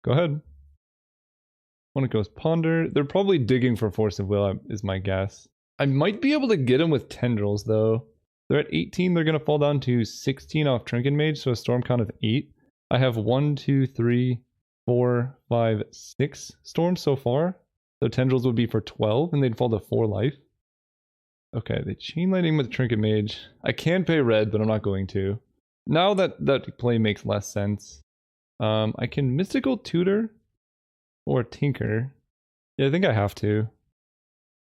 Go ahead. When it goes Ponder, they're probably digging for Force of Will, is my guess. I might be able to get them with Tendrils, though. They're at 18, they're going to fall down to 16 off Trinket Mage, so a storm count of 8. I have 1, 2, 3, 4, 5, 6 storms so far. So Tendrils would be for 12, and they'd fall to 4 life. Okay, they Chain Lightning with Trinket Mage. I can pay red, but I'm not going to. Now that play makes less sense. I can Mystical Tutor or Tinker. Yeah, I think I have to.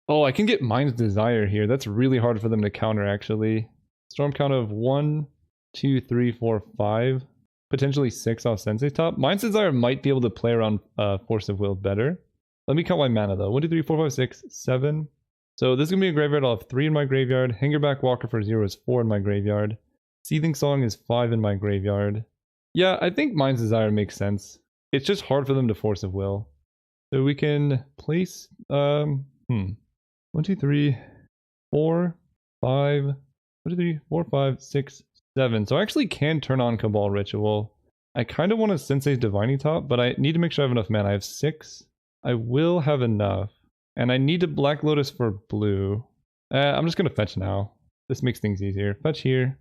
Oh, I can get Mind's Desire here. That's really hard for them to counter, actually. Storm count of 1, 2, 3, 4, 5. Potentially 6 off Sensei's top. Mind's Desire might be able to play around Force of Will better. Let me count my mana, though. 1, 2, 3, 4, 5, 6, 7. So this is going to be a graveyard. I'll have 3 in my graveyard. Hangerback Walker for 0 is 4 in my graveyard. Seething Song is 5 in my graveyard. Yeah, I think Mind's Desire makes sense. It's just hard for them to Force of Will. So we can place 1, 2, 3, 4, 5, 1, 2, 3, 4, 5, 6, 7. So I actually can turn on Cabal Ritual. I kind of want a Sensei's Divining Top, but I need to make sure I have enough mana. I have 6. I will have enough. And I need a Black Lotus for blue. I'm just going to fetch now. This makes things easier. Fetch here.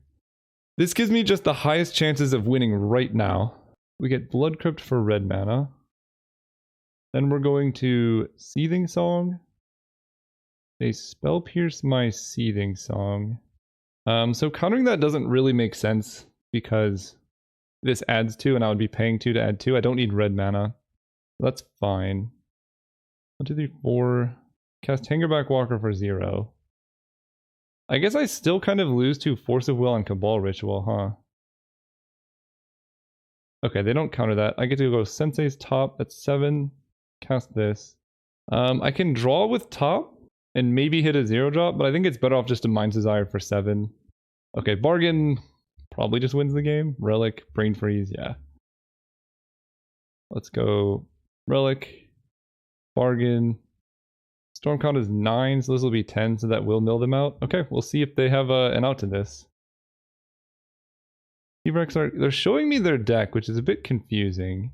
This gives me just the highest chances of winning right now. We get Blood Crypt for red mana. Then we're going to Seething Song. They Spell Pierce my Seething Song. So countering that doesn't really make sense because this adds 2 and I would be paying 2 to add 2. I don't need red mana. That's fine. 1, 2, 3, 4. Cast Hangerback Walker for 0. I guess I still kind of lose to Force of Will on Cabal Ritual, huh? Okay, they don't counter that. I get to go Sensei's top. That's 7. Cast this. I can draw with top and maybe hit a 0 drop, but I think it's better off just a Mind's Desire for 7. Okay, Bargain probably just wins the game. Relic, Brain Freeze, yeah. Let's go Relic, Bargain. Storm count is 9, so this will be 10, so that will mill them out. Okay, we'll see if they have an out to this. T-Rex they're showing me their deck, which is a bit confusing.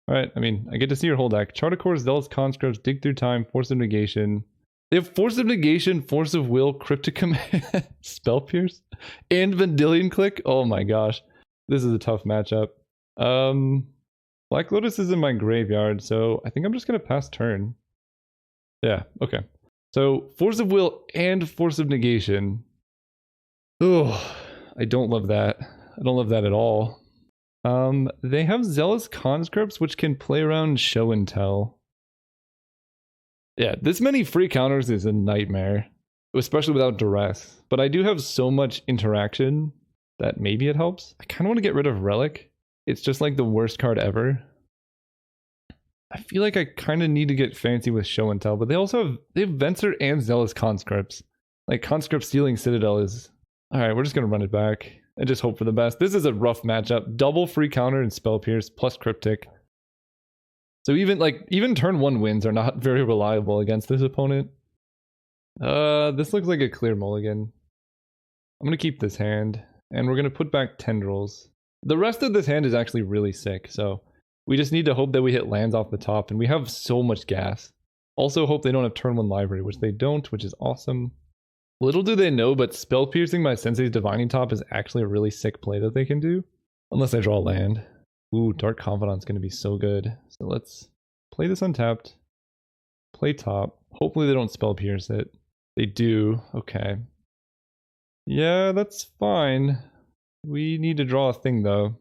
Alright, I mean, I get to see your whole deck. Chart of Course, Zealous Conscripts, Dig Through Time, Force of Negation. They have Force of Negation, Force of Will, Cryptic Command, Spell Pierce, and Vendilion Click. Oh my gosh. This is a tough matchup. Black Lotus is in my graveyard, so I think I'm just going to pass turn. Yeah, okay. So, Force of Will and Force of Negation. Oh, I don't love that. I don't love that at all. They have Zealous Conscripts, which can play around Show and Tell. Yeah, this many free counters is a nightmare, especially without duress. But I do have so much interaction that maybe it helps. I kind of want to get rid of Relic. It's just like the worst card ever. I feel like I kind of need to get fancy with Show and Tell, but they have Venser and Zealous Conscripts. Like Conscript Stealing Citadel is... Alright, we're just going to run it back and just hope for the best. This is a rough matchup. Double free counter and Spell Pierce plus Cryptic. So even turn 1 wins are not very reliable against this opponent. This looks like a clear mulligan. I'm going to keep this hand, and we're going to put back Tendrils. The rest of this hand is actually really sick, so we just need to hope that we hit lands off the top, and we have so much gas. Also hope they don't have turn 1 library, which they don't, which is awesome. Little do they know, but Spell Piercing my Sensei's Divining Top is actually a really sick play that they can do. Unless I draw land. Ooh, Dark Confidant's going to be so good. So let's play this untapped. Play top. Hopefully they don't Spell Pierce it. They do. Okay. Yeah, that's fine. We need to draw a thing, though.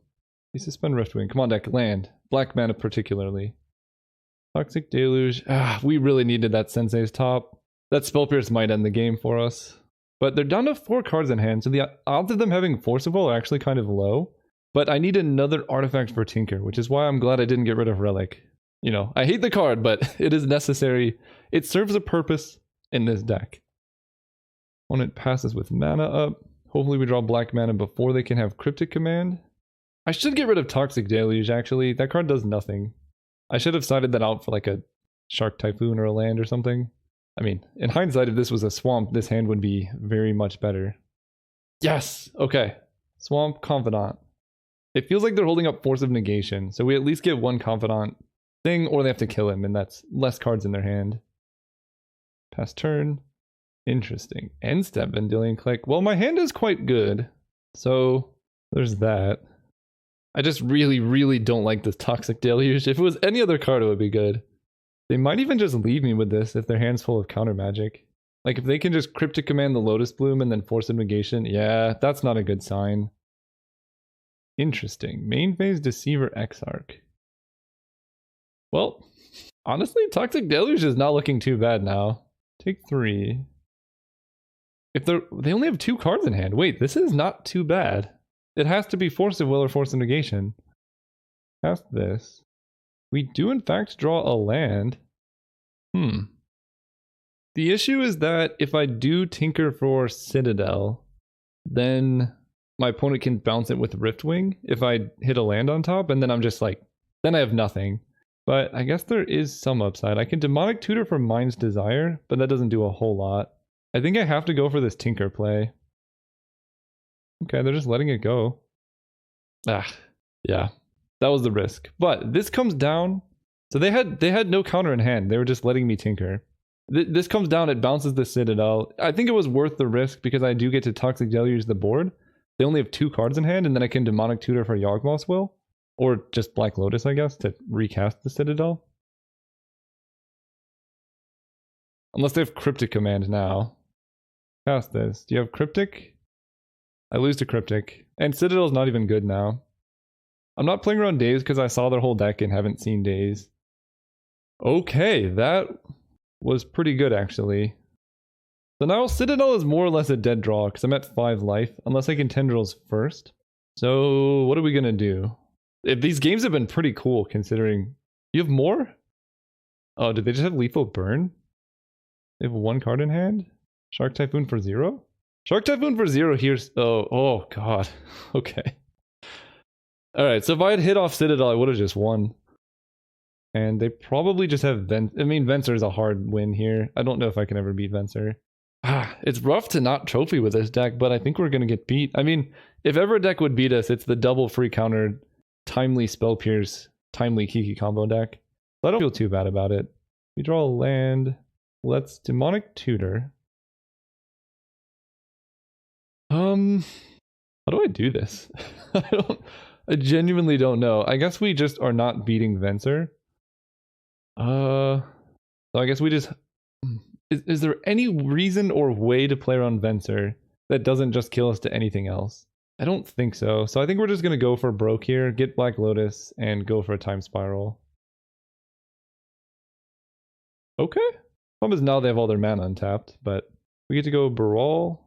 We suspend Riftwing. Come on, deck. Land. Black mana particularly. Toxic Deluge. We really needed that Sensei's top. That Spell Pierce might end the game for us. But they're down to 4 cards in hand, so the odds of them having Force of Will are actually kind of low. But I need another artifact for Tinker, which is why I'm glad I didn't get rid of Relic. You know, I hate the card, but it is necessary. It serves a purpose in this deck. When it passes with mana up, hopefully we draw black mana before they can have Cryptic Command. I should get rid of Toxic Deluge, actually. That card does nothing. I should have sided that out for like a Shark Typhoon or a land or something. I mean, in hindsight, if this was a swamp, this hand would be very much better. Yes! Okay. Swamp Confidant. It feels like they're holding up Force of Negation, so we at least get one Confidant thing, or they have to kill him, and that's less cards in their hand. Pass turn. Interesting. End step, Vendilion Click. Well, my hand is quite good, so there's that. I just really don't like this Toxic Deluge. If it was any other card, it would be good. They might even just leave me with this if their hand's full of counter magic. Like, if they can just Cryptic Command the Lotus Bloom and then Force of Negation, yeah, that's not a good sign. Interesting. Main phase Deceiver Exarch. Well, honestly, Toxic Deluge is not looking too bad now. Take 3. If they only have 2 cards in hand. Wait, this is not too bad. It has to be Force of Will or Force of Negation. Past this. We do in fact draw a land. The issue is that if I do Tinker for Citadel, then my opponent can bounce it with Riftwing if I hit a land on top, and then I'm just like, then I have nothing. But I guess there is some upside. I can Demonic Tutor for Mind's Desire, but that doesn't do a whole lot. I think I have to go for this Tinker play. Okay, they're just letting it go. Yeah. That was the risk. But this comes down. So they had no counter in hand. They were just letting me Tinker. This comes down, it bounces the Citadel. I think it was worth the risk because I do get to Toxic Deluge the board. They only have 2 cards in hand, and then I can Demonic Tutor for Yawgmoth's Will. Or just Black Lotus, I guess, to recast the Citadel. Unless they have Cryptic Command now. Cast this. Do you have Cryptic? I lose to Cryptic. And Citadel's not even good now. I'm not playing around Daze because I saw their whole deck and haven't seen Daze. Okay, that was pretty good actually. So now Citadel is more or less a dead draw because I'm at 5 life, unless I can Tendrils first. So what are we gonna do? If these games have been pretty cool considering... You have more? Oh, did they just have Lethal Burn? They have 1 card in hand? Shark Typhoon for 0? Shark Typhoon for 0 here's... Oh god. Okay. Alright, so if I had hit off Citadel, I would have just won. And they probably just have Venser is a hard win here. I don't know if I can ever beat Venser. It's rough to not trophy with this deck, but I think we're going to get beat. I mean, if ever a deck would beat us, it's the double free counter, timely Spell Pierce, timely Kiki combo deck. So I don't feel too bad about it. We draw a land. Let's Demonic Tutor. How do I do this? I genuinely don't know. I guess we just are not beating Venser. So I guess we just... Is there any reason or way to play around Venser that doesn't just kill us to anything else? I don't think so. So I think we're just going to go for broke here, get Black Lotus, and go for a Time Spiral. Okay. Problem is now they have all their mana untapped, but we get to go Baral,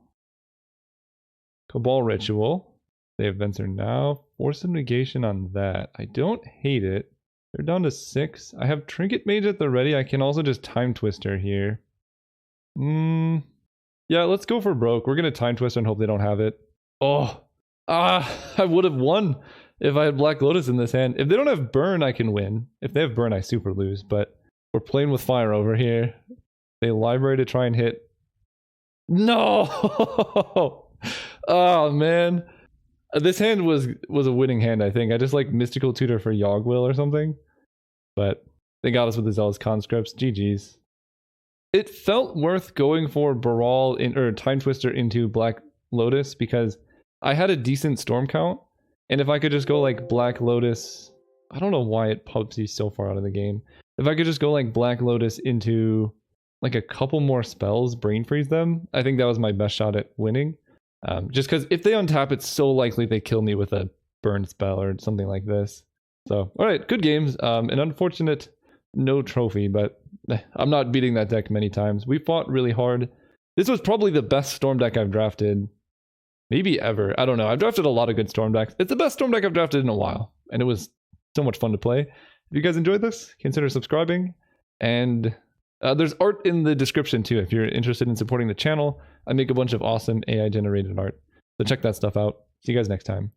Cabal Ritual. They have Venser now. Force of Negation on that. I don't hate it. They're down to 6. I have Trinket Mage at the ready. I can also just Time Twister here. Yeah, let's go for broke. We're going to Time Twister and hope they don't have it. I would have won if I had Black Lotus in this hand. If they don't have Burn, I can win. If they have Burn, I super lose. But we're playing with fire over here. They library to try and hit. No! Oh, man. This hand was a winning hand, I think. I just like Mystical Tutor for Yawgwill or something. But they got us with the Zealous Conscripts. GG's. It felt worth going for Baral or Time Twister into Black Lotus because I had a decent storm count. And if I could just go like Black Lotus... I don't know why it pubs you so far out of the game. If I could just go like Black Lotus into like a couple more spells, Brain Freeze them, I think that was my best shot at winning. Just because if they untap, it's so likely they kill me with a burn spell or something like this. So, alright, good games. An unfortunate no trophy, but I'm not beating that deck many times. We fought really hard. This was probably the best Storm deck I've drafted maybe ever. I don't know. I've drafted a lot of good Storm decks. It's the best Storm deck I've drafted in a while, and it was so much fun to play. If you guys enjoyed this, consider subscribing. And there's art in the description too if you're interested in supporting the channel. I make a bunch of awesome AI generated art. So check that stuff out. See you guys next time.